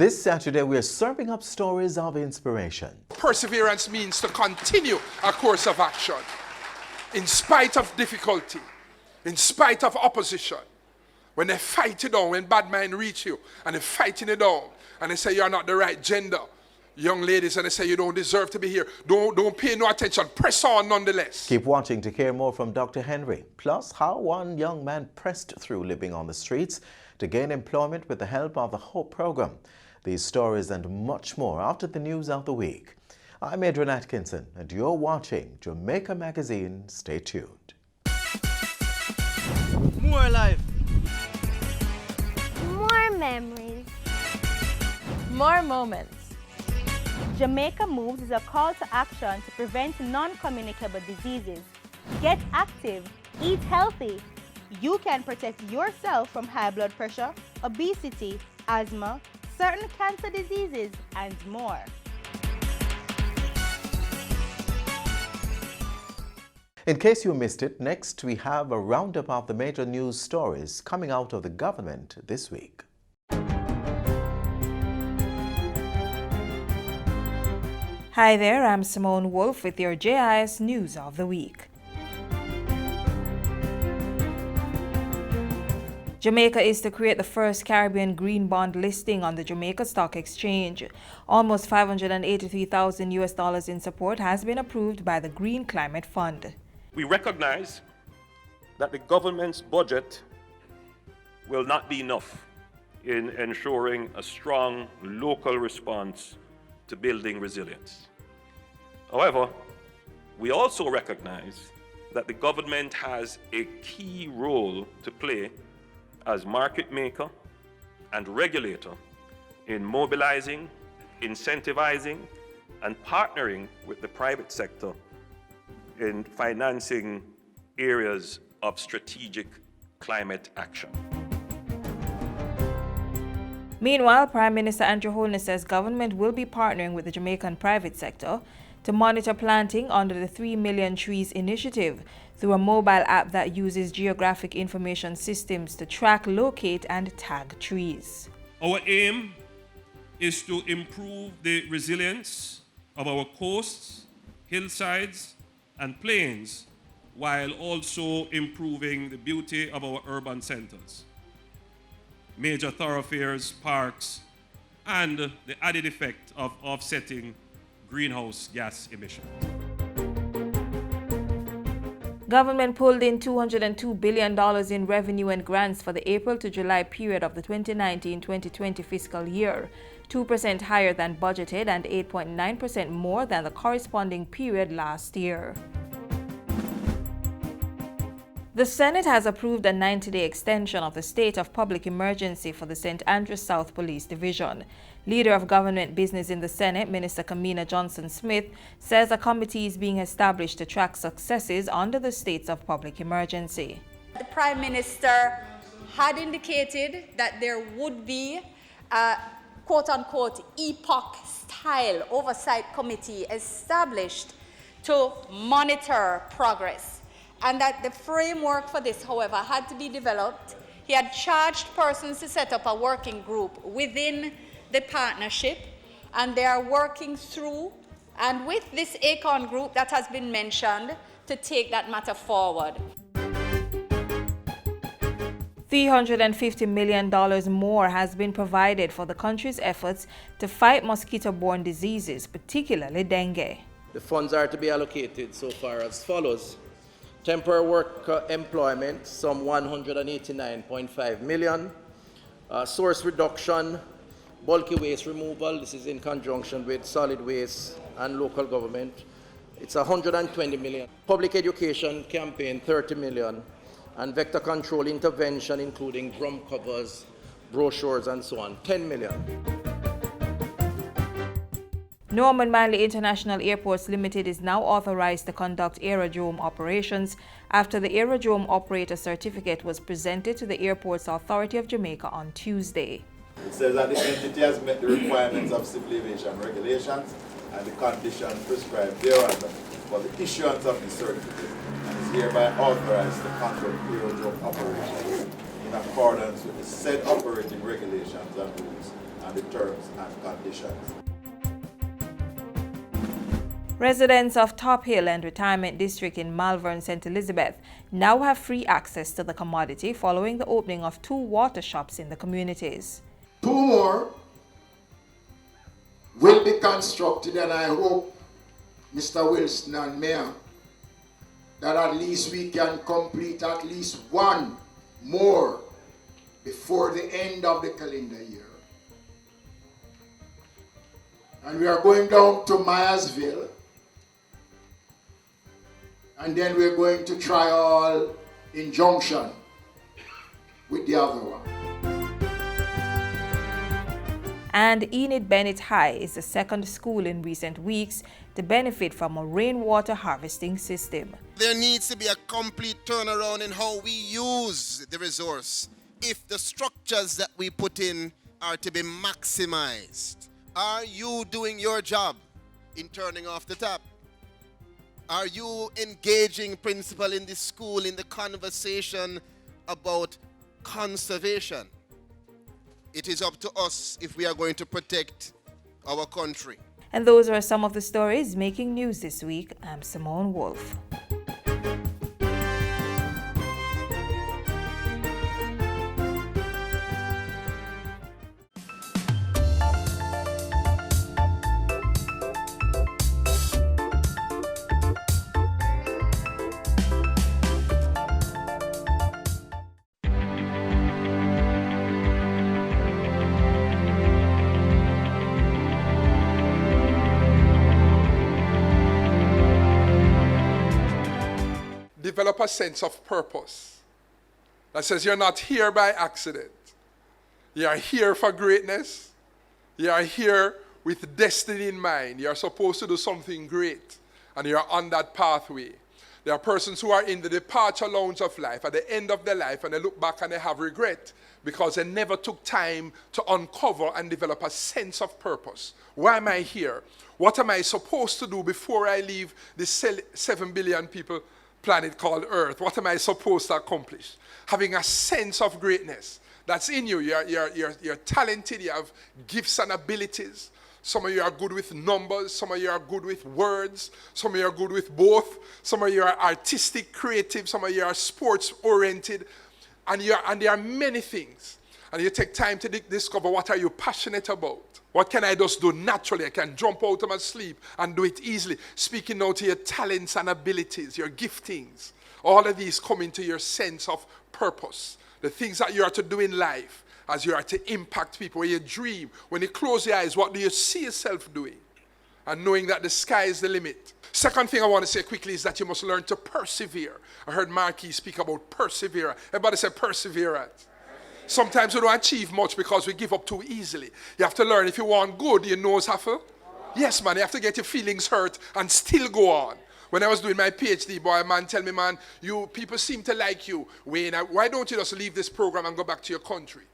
This Saturday, we are serving up stories of inspiration. Perseverance means to continue a course of action in spite of difficulty, in spite of opposition. When they fight it down, when bad men reach you and they're fighting it down and they say you're not the right gender, young ladies, and they say you don't deserve to be here, don't pay no attention, press on nonetheless. Keep watching to hear more from Dr. Henry, plus how one young man pressed through living on the streets to gain employment with the help of the HOPE program. These stories and much more after the news of the week. I'm Adrian Atkinson and you're watching Jamaica Magazine. Stay tuned. More life. More memories. More moments. Jamaica Moves is a call to action to prevent non-communicable diseases. Get active, eat healthy. You can protect yourself from high blood pressure, obesity, asthma, certain cancer diseases, and more. In case you missed it, next we have a roundup of the major news stories coming out of the government this week. Hi there, I'm Simone Wolf with your JIS News of the Week. Jamaica is to create the first Caribbean green bond listing on the Jamaica Stock Exchange. Almost $583,000 in support has been approved by the Green Climate Fund. We recognize that the government's budget will not be enough in ensuring a strong local response to building resilience. However, we also recognize that the government has a key role to play as market maker and regulator in mobilizing, incentivizing, and partnering with the private sector in financing areas of strategic climate action. Meanwhile, Prime Minister Andrew Holness says government will be partnering with the Jamaican private sector to monitor planting under the 3 Million Trees initiative through a mobile app that uses geographic information systems to track, locate, and tag trees. Our aim is to improve the resilience of our coasts, hillsides, and plains, while also improving the beauty of our urban centers, major thoroughfares, parks, and the added effect of offsetting greenhouse gas emissions. Government pulled in $202 billion in revenue and grants for the April to July period of the 2019-2020 fiscal year, 2% higher than budgeted and 8.9% more than the corresponding period last year. The Senate has approved a 90-day extension of the state of public emergency for the St. Andrews South Police Division. Leader of Government Business in the Senate, Minister Kamina Johnson-Smith, says a committee is being established to track successes under the states of public emergency. The Prime Minister had indicated that there would be a quote-unquote epoch-style oversight committee established to monitor progress, and that the framework for this, however, had to be developed. He had charged persons to set up a working group within the partnership, and they are working through and with this ACON group that has been mentioned to take that matter forward. $350 million more has been provided for the country's efforts to fight mosquito-borne diseases, particularly dengue. The funds are to be allocated so far as follows. Temporary work employment, some $189.5 million. Source reduction, bulky waste removal, this is in conjunction with solid waste and local government. It's $120 million. Public education campaign, $30 million. And vector control intervention, including drum covers, brochures, and so on, $10 million. Norman Manley International Airports Limited is now authorized to conduct aerodrome operations after the aerodrome operator certificate was presented to the Airports Authority of Jamaica on Tuesday. It says that the entity has met the requirements of civil aviation regulations and the conditions prescribed thereunder for the issuance of the certificate, and is hereby authorized to conduct aerodrome operations in accordance with the said operating regulations and rules and the terms and conditions. Residents of Top Hill and Retirement District in Malvern, St. Elizabeth now have free access to the commodity following the opening of 2 water shops in the communities. 2 more will be constructed, and I hope, Mr. Wilson and Mayor, that at least we can complete at least 1 more before the end of the calendar year. And we are going down to Myersville, and then we're going to try all in junction with the other one. And Enid Bennett High is the second school in recent weeks to benefit from a rainwater harvesting system. There needs to be a complete turnaround in how we use the resource if the structures that we put in are to be maximized. Are you doing your job in turning off the tap? Are you engaging principal in the school in the conversation about conservation? It is up to us if we are going to protect our country. And those are some of the stories making news this week. I'm Simone Wolf. Develop a sense of purpose that says you're not here by accident. You are here for greatness. You are here with destiny in mind. You are supposed to do something great, and you are on that pathway. There are persons who are in the departure lounge of life, at the end of their life, and they look back and they have regret because they never took time to uncover and develop a sense of purpose. Why am I here? What am I supposed to do before I leave this 7 billion people planet called Earth? What am I supposed to accomplish? Having a sense of greatness that's in you. You're talented, you have gifts and abilities. Some of you are good with numbers, some of you are good with words, some of you are good with both, some of you are artistic, creative, some of you are sports oriented, and there are many things. And you take time to discover what are you passionate about. What can I just do naturally? I can jump out of my sleep and do it easily. Speaking now to your talents and abilities, your giftings. All of these come into your sense of purpose. The things that you are to do in life as you are to impact people. When you dream, when you close your eyes, what do you see yourself doing? And knowing that the sky is the limit. Second thing I want to say quickly is that you must learn to persevere. I heard Marquis speak about perseverance. Everybody say perseverance. Sometimes we don't achieve much because we give up too easily. You have to learn, if you want good, your nose have to. Yes, man, you have to get your feelings hurt and still go on. When I was doing my PhD, boy, a man tell me, man, people seem to like you. Wayne, why don't you just leave this program and go back to your country?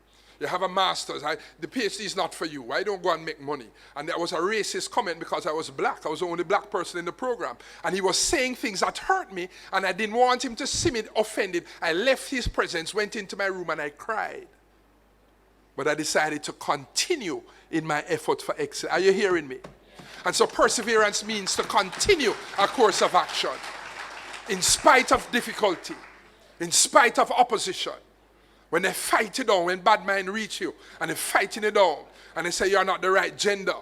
You have a master's. The PhD is not for you. Why don't go and make money? And that was a racist comment because I was black. I was the only black person in the program. And he was saying things that hurt me, and I didn't want him to see me offended. I left his presence, went into my room, and I cried. But I decided to continue in my effort for excellence. Are you hearing me? And so perseverance means to continue a course of action in spite of difficulty, in spite of opposition. When they fight you down, when bad men reach you, and they're fighting you down, and they say you're not the right gender,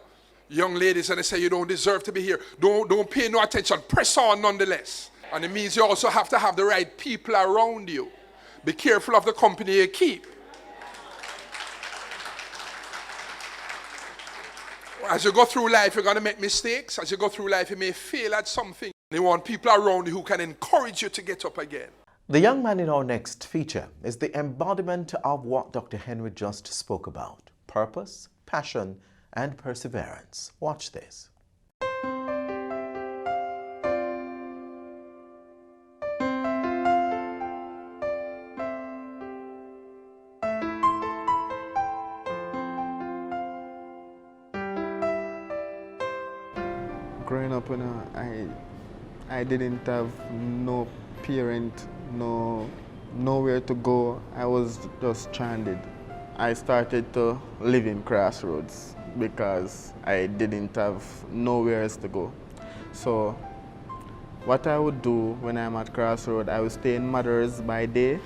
young ladies, and they say you don't deserve to be here, don't pay no attention, press on nonetheless. And it means you also have to have the right people around you. Be careful of the company you keep. As you go through life, you're going to make mistakes. As you go through life, you may fail at something. You want people around you who can encourage you to get up again. The young man in our next feature is the embodiment of what Dr. Henry just spoke about: purpose, passion, and perseverance. Watch this. Growing up, I didn't have no parent, nowhere to go. I was just stranded. I started to live in Crossroads because I didn't have nowhere else to go. So what I would do when I'm at Crossroads, I would stay in Mothers by day,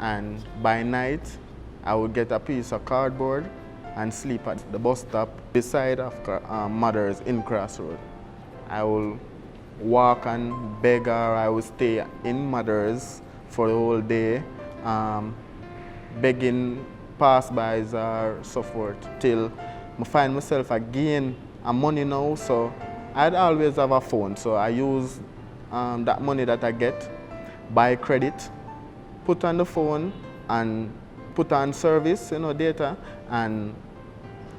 and by night I would get a piece of cardboard and sleep at the bus stop beside of Mothers in Crossroads. I will walk and beg, or I will stay in Mothers for the whole day, begging passbys or so forth, till I find myself again money now. So I'd always have a phone, so I use that money that I get, buy credit, put on the phone and put on service, data, and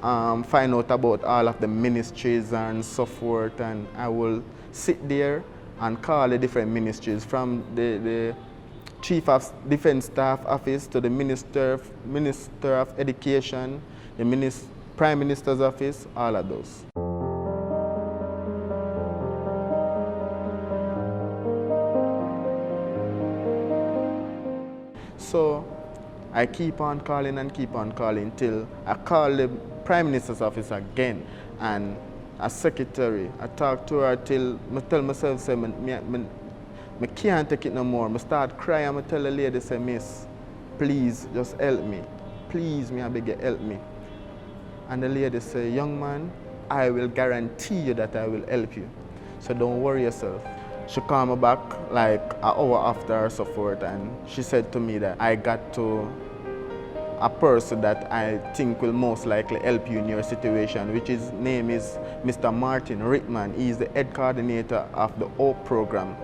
find out about all of the ministries and so forth. And I will sit there and call the different ministries, from the Chief of Defense Staff Office to the Minister of Education, the Prime Minister's Office, all of those. So I keep on calling and keep on calling till I call the Prime Minister's Office again, and as secretary, I talk to her till I tell myself, say, I can't take it no more. I start crying, I tell the lady, say, Miss, please just help me. Please, I beg you, help me. And the lady say, young man, I will guarantee you that I will help you. So don't worry yourself. She called me back like an hour after or so forth, and she said to me that I got to a person that I think will most likely help you in your situation, which his name is Mr. Martin Rickman. He is the head coordinator of the OPE program.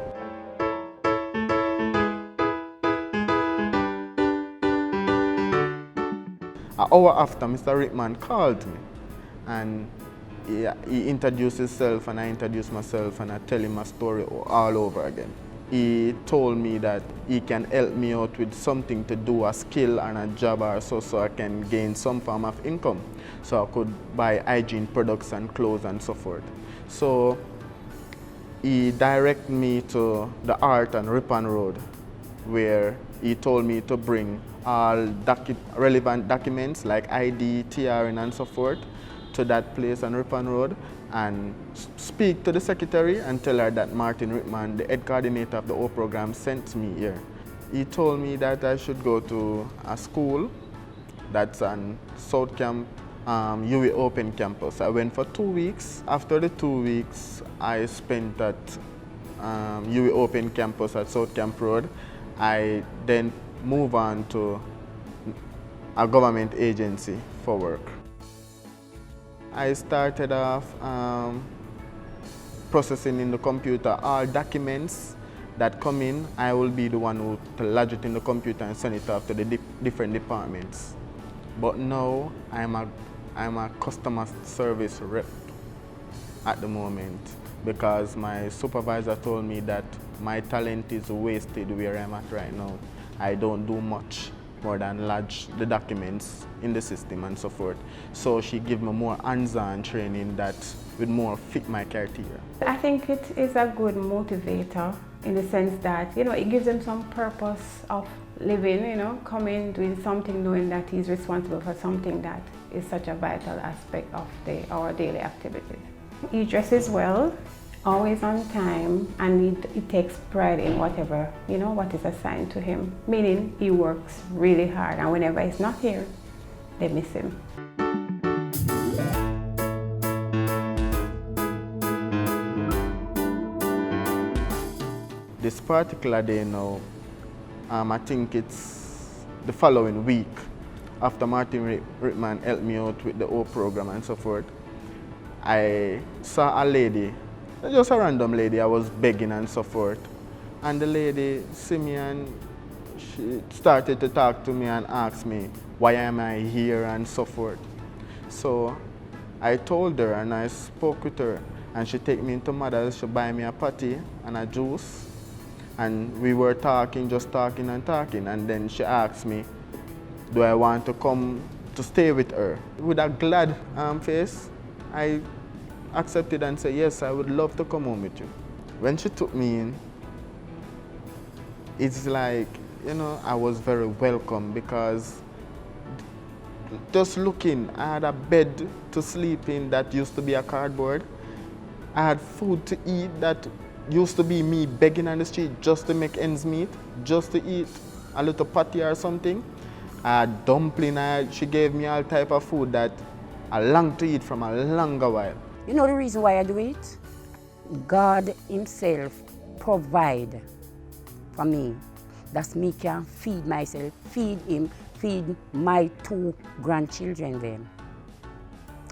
An hour after, Mr. Rickman called me, and he introduced himself, and I introduced myself, and I tell him my story all over again. He told me that he can help me out with something to do, a skill and a job or so I can gain some form of income, so I could buy hygiene products and clothes and so forth. So he directed me to the Art and Ripon Road, where he told me to bring all relevant documents like ID, TRN and so forth to that place on Ripon Road, and speak to the secretary and tell her that Martin Rickman, the head coordinator of the O program, sent me here. He told me that I should go to a school that's on South Camp, UWI Open campus. I went for 2 weeks. After the 2 weeks, I spent at UWI Open campus at South Camp Road. I then moved on to a government agency for work. I started off processing in the computer all documents that come in. I will be the one who to lodge it in the computer and send it off to the different departments. But now I'm a customer service rep at the moment, because my supervisor told me that my talent is wasted where I'm at right now. I don't do much more than lodge the documents in the system and so forth. So she gave me more hands-on training that would more fit my criteria. I think it is a good motivator in the sense that, it gives them some purpose of living, coming, doing something, knowing that he's responsible for something that is such a vital aspect of our daily activities. He dresses well, always on time, and he takes pride in whatever, what is assigned to him. Meaning he works really hard, and whenever he's not here, they miss him. This particular day now, I think it's the following week, after Martin Rickman helped me out with the O program and so forth. I saw a lady, just a random lady, I was begging and so forth. And the lady see me and she started to talk to me and ask me, why am I here and so forth. So I told her and I spoke with her, and she take me into Mother's, she buy me a patty and a juice. And we were talking, just talking and talking, and then she asked me, do I want to come to stay with her? With a glad face, I accepted and said, yes, I would love to come home with you. When she took me in, it's like, I was very welcome, because just looking, I had a bed to sleep in that used to be a cardboard. I had food to eat that used to be me begging on the street just to make ends meet, just to eat a little patty or something. I had dumpling, she gave me all type of food that I longed to eat from a longer while. You know the reason why I do it? God himself provide for me. That's me can feed myself, feed him, feed my 2 grandchildren then.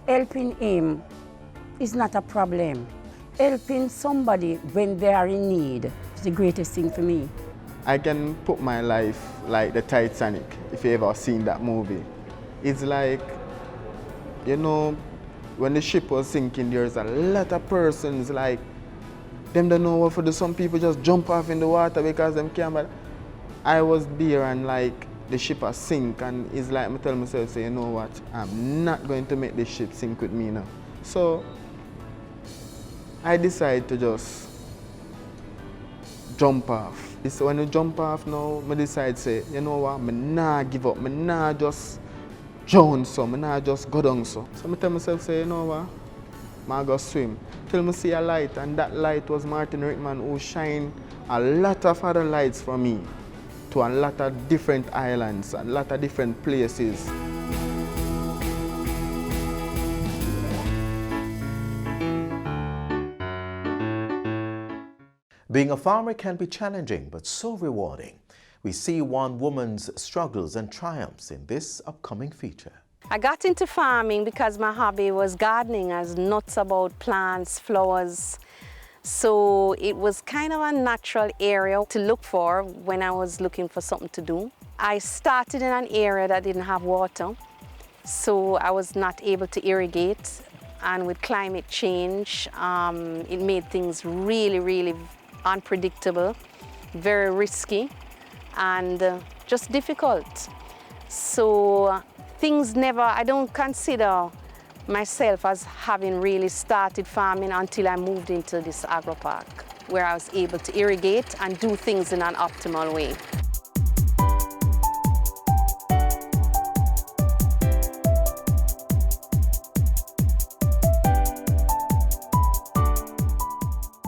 Helping him is not a problem. Helping somebody when they are in need is the greatest thing for me. I can put my life like the Titanic, if you ever seen that movie. It's like, you know, when the ship was sinking, there's a lot of persons like, them don't know what to do. Some people just jump off in the water because them can't, but I was there and like, the ship has sink, and it's like I tell myself, say, you know what, I'm not going to make this ship sink with me now. So I decided to just jump off. So when you jump off now, I decide say, you know what, I nah give up, I nah just drown so, I nah just go down so. So I tell myself, say, you know what, I go swim. Till I see a light, and that light was Martin Rickman, who shine a lot of other lights for me to a lot of different islands, a lot of different places. Being a farmer can be challenging, but so rewarding. We see one woman's struggles and triumphs in this upcoming feature. I got into farming because my hobby was gardening. I was nuts about plants, flowers. So it was kind of a natural area to look for when I was looking for something to do. I started in an area that didn't have water, so I was not able to irrigate. And with climate change, it made things really, really unpredictable, very risky, and just difficult. So I don't consider myself as having really started farming until I moved into this agro park, where I was able to irrigate and do things in an optimal way.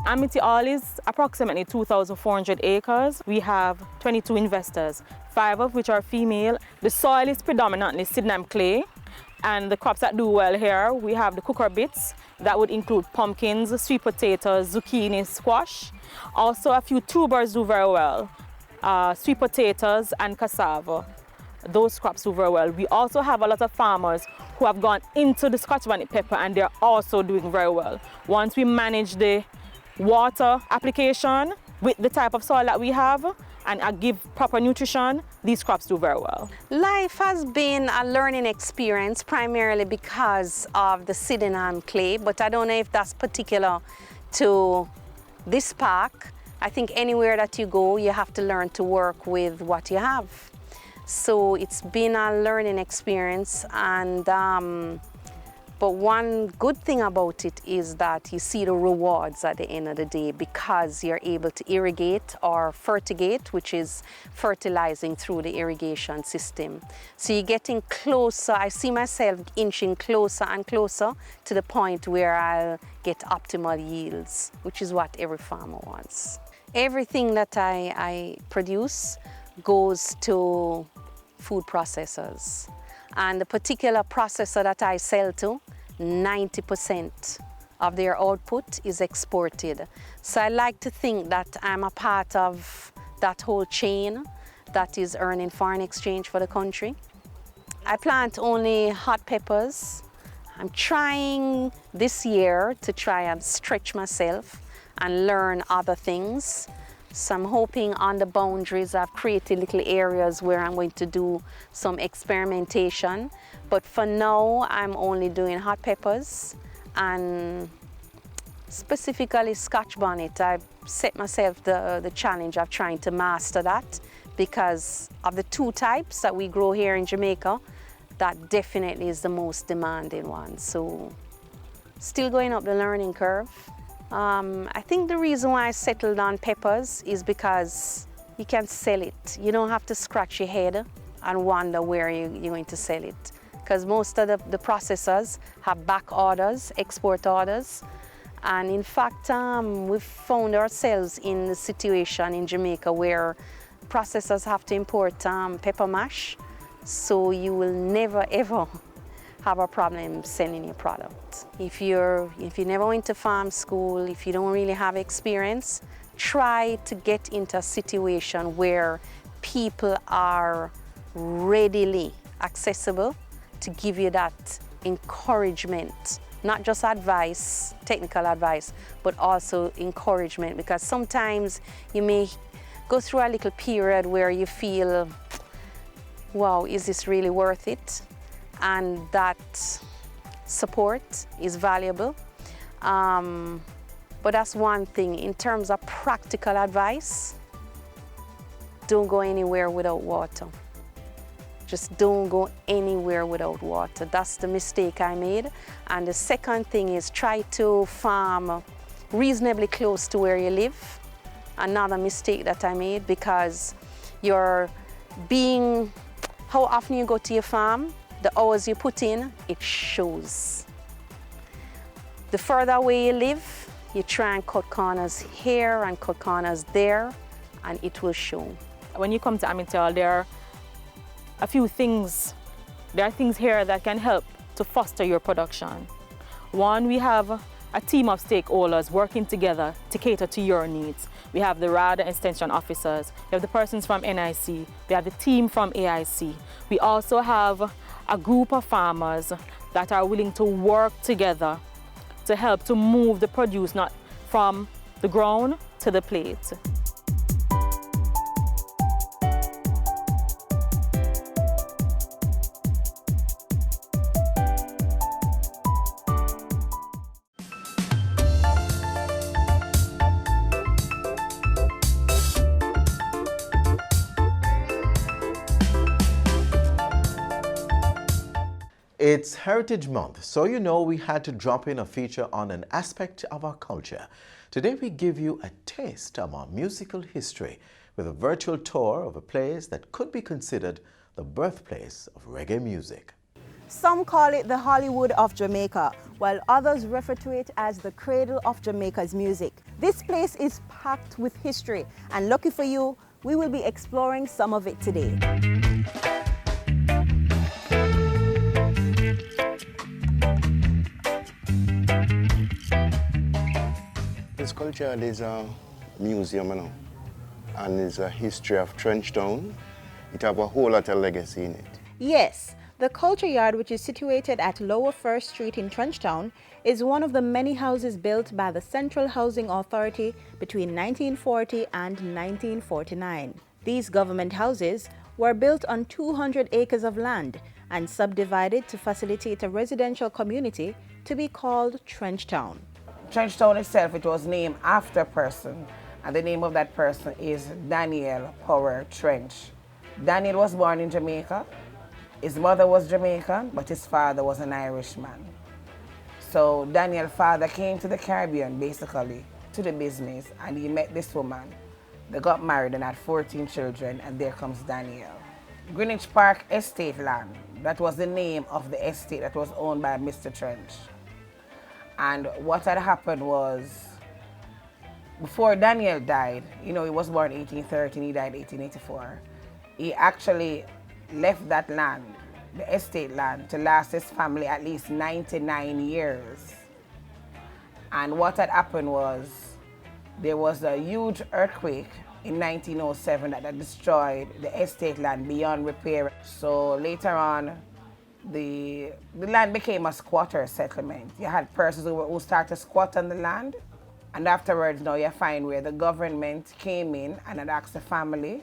Amity All is approximately 2,400 acres. We have 22 investors, 5 of which are female. The soil is predominantly Sydenham clay, and the crops that do well here, we have the cooker bits. That would include pumpkins, sweet potatoes, zucchini, squash. Also a few tubers do very well, sweet potatoes and cassava. Those crops do very well. We also have a lot of farmers who have gone into the Scotch bonnet pepper, and they're also doing very well. Once we manage the water application with the type of soil that we have and give proper nutrition, these crops do very well. Life has been a learning experience primarily because of the Sydenham clay, but I don't know if that's particular to this park. I think anywhere that you go, you have to learn to work with what you have. So it's been a learning experience, and but one good thing about it is that you see the rewards at the end of the day because you're able to irrigate or fertigate, which is fertilizing through the irrigation system. So you're getting closer. I see myself inching closer and closer to the point where I'll get optimal yields, which is what every farmer wants. Everything that I produce goes to food processors. And the particular processor that I sell to, 90% of their output is exported. So I like to think that I'm a part of that whole chain that is earning foreign exchange for the country. I plant only hot peppers. I'm trying this year to try and stretch myself and learn other things. So I'm hoping on the boundaries I've created little areas where I'm going to do some experimentation. But for now, I'm only doing hot peppers and specifically Scotch bonnet. I've set myself the challenge of trying to master that because of the 2 types that we grow here in Jamaica. That definitely is the most demanding one. So still going up the learning curve. I think the reason why I settled on peppers is because you can sell it. You don't have to scratch your head and wonder where you're going to sell it. because most of the processors have back orders, export orders. And in fact, we've found ourselves in the situation in Jamaica where processors have to import pepper mash, so you will never ever have a problem sending your product. If you never went to farm school, if you don't really have experience, try to get into a situation where people are readily accessible to give you that encouragement. Not just advice, technical advice, but also encouragement, because sometimes you may go through a little period where you feel, wow, is this really worth it? And that support is valuable. But that's one thing. In terms of practical advice, don't go anywhere without water. Just don't go anywhere without water. That's the mistake I made. And the second thing is try to farm reasonably close to where you live. Another mistake that I made, because how often you go to your farm, the hours you put in, it shows. The further away you live, you try and cut corners here and cut corners there, and it will show. When you come to Amityville, there are a few things. There are things here that can help to foster your production. One, we have a team of stakeholders working together to cater to your needs. We have the RADA extension officers, we have the persons from NIC, we have the team from AIC. We also have a group of farmers that are willing to work together to help to move the produce not from the ground to the plate. It's Heritage Month, so you know we had to drop in a feature on an aspect of our culture. Today we give you a taste of our musical history with a virtual tour of a place that could be considered the birthplace of reggae music. Some call it the Hollywood of Jamaica, while others refer to it as the cradle of Jamaica's music. This place is packed with history, and lucky for you, we will be exploring some of it today. This culture is a museum, you know, and it's a history of Trenchtown. It has a whole lot of legacy in it. Yes, the Culture Yard, which is situated at Lower First Street in Trenchtown, is one of the many houses built by the Central Housing Authority between 1940 and 1949. These government houses were built on 200 acres of land and subdivided to facilitate a residential community to be called Trenchtown. Trenchtown itself, it was named after a person, and the name of that person is Daniel Power Trench. Daniel was born in Jamaica. His mother was Jamaican, but his father was an Irishman. So Daniel's father came to the Caribbean, basically, to the business, and he met this woman. They got married and had 14 children, and there comes Daniel. Greenwich Park Estate Land, that was the name of the estate that was owned by Mr. Trench. And what had happened was, before Daniel died, you know, he was born 1813, he died 1884. He actually left that land, the estate land, to last his family at least 99 years. And what had happened was, there was a huge earthquake in 1907 that had destroyed the estate land beyond repair. So later on, the land became a squatter settlement. You had persons who started to squat on the land, and afterwards now you find where the government came in and had asked the family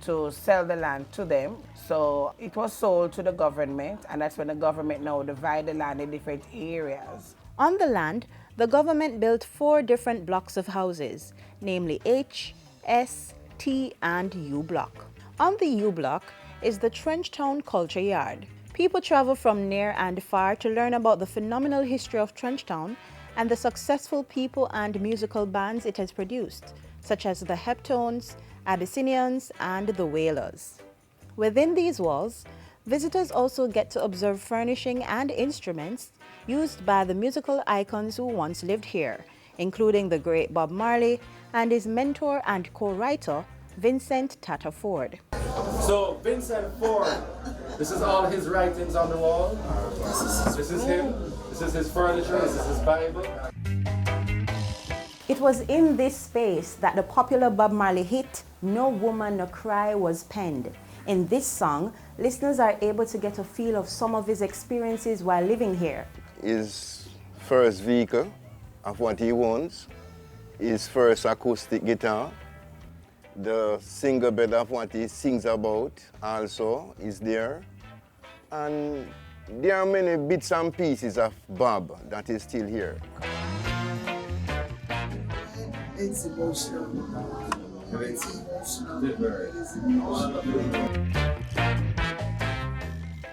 to sell the land to them. So it was sold to the government, and that's when the government now divided the land in different areas. On the land, the government built 4 different blocks of houses, namely H, S, T, and U block. On the U block is the Trenchtown Culture Yard. People travel from near and far to learn about the phenomenal history of Trenchtown and the successful people and musical bands it has produced, such as the Heptones, Abyssinians, and the Wailers. Within these walls, Visitors also get to observe furnishing and instruments used by the musical icons who once lived here, including the great Bob Marley and his mentor and co-writer, Vincent Tata Ford. So Vincent Ford, this is all his writings on the wall. This is him. This is his furniture. This is his Bible. It was in this space that the popular Bob Marley hit, No Woman No Cry, was penned. In this song, listeners are able to get a feel of some of his experiences while living here. His first vehicle of what he owns, his first acoustic guitar, the single bed of what he sings about also is there. And there are many bits and pieces of Bob that is still here. It's emotional.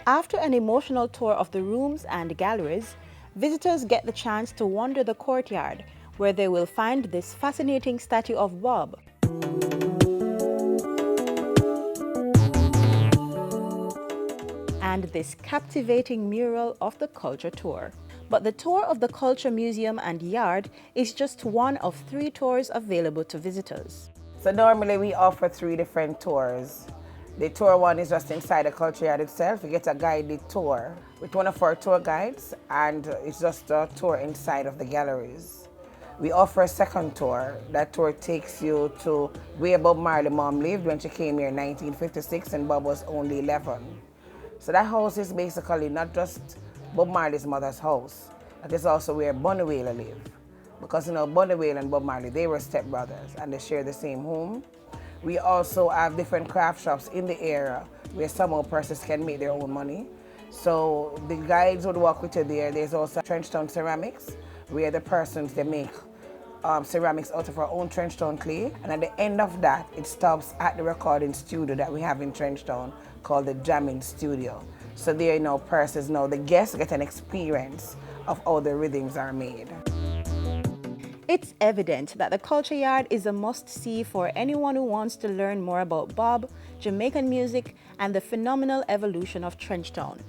After an emotional tour of the rooms and galleries, visitors get the chance to wander the courtyard, where they will find this fascinating statue of Bob. And this captivating mural of the Culture Tour. But the tour of the Culture Museum and Yard is just one of 3 tours available to visitors. So normally we offer 3 different tours. The tour 1 is just inside the Culture Yard itself. You get a guided tour with one of our tour guides, and it's just a tour inside of the galleries. We offer a second tour. That tour takes you to where Bob Marley's mom lived when she came here in 1956 and Bob was only 11. So that house is basically not just Bob Marley's mother's house. That is also where Bunny Wailer lived. Because, you know, Bunny Wailer and Bob Marley, they were stepbrothers and they share the same home. We also have different craft shops in the area where somehow persons can make their own money. So the guides would walk with you there. There's also Trenchtown Ceramics, where the persons, they make ceramics out of our own Trenchtown clay. And at the end of that, it stops at the recording studio that we have in Trenchtown called the Jamming Studio. So there, you know, persons know, the guests get an experience of how the rhythms are made. It's evident that the Culture Yard is a must-see for anyone who wants to learn more about Bob, Jamaican music, and the phenomenal evolution of Trenchtown.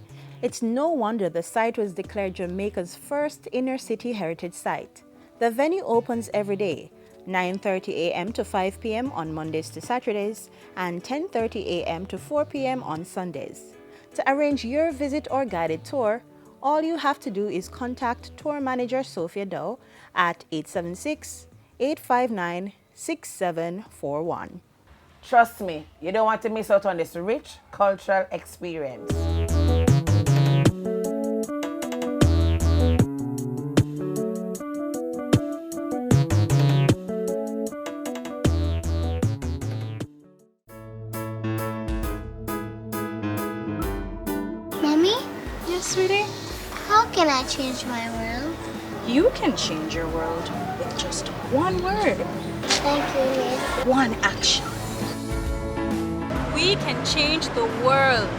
It's no wonder the site was declared Jamaica's first inner-city heritage site. The venue opens every day, 9:30 a.m. to 5 p.m. on Mondays to Saturdays, and 10:30 a.m. to 4 p.m. on Sundays. To arrange your visit or guided tour, all you have to do is contact Tour Manager Sophia Doe at 876-859-6741. Trust me, you don't want to miss out on this rich cultural experience. Mommy? Yes, sweetie? How can I change my world? You can change your world with just one word. Thank you, Miss. One action. We can change the world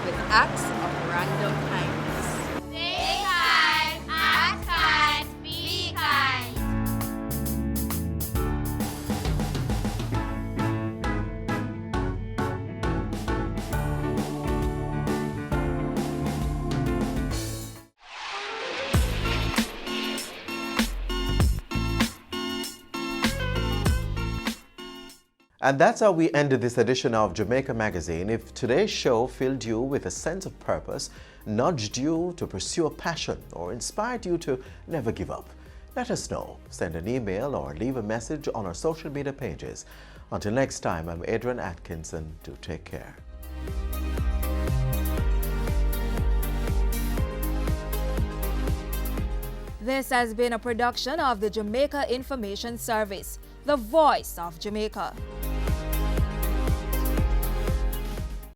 with acts of random kindness. Stay kind, act kind, be kind. And that's how we ended this edition of Jamaica Magazine. If today's show filled you with a sense of purpose, nudged you to pursue a passion, or inspired you to never give up, let us know. Send an email or leave a message on our social media pages. Until next time, I'm Adrian Atkinson. Do take care. This has been a production of the Jamaica Information Service, the voice of Jamaica.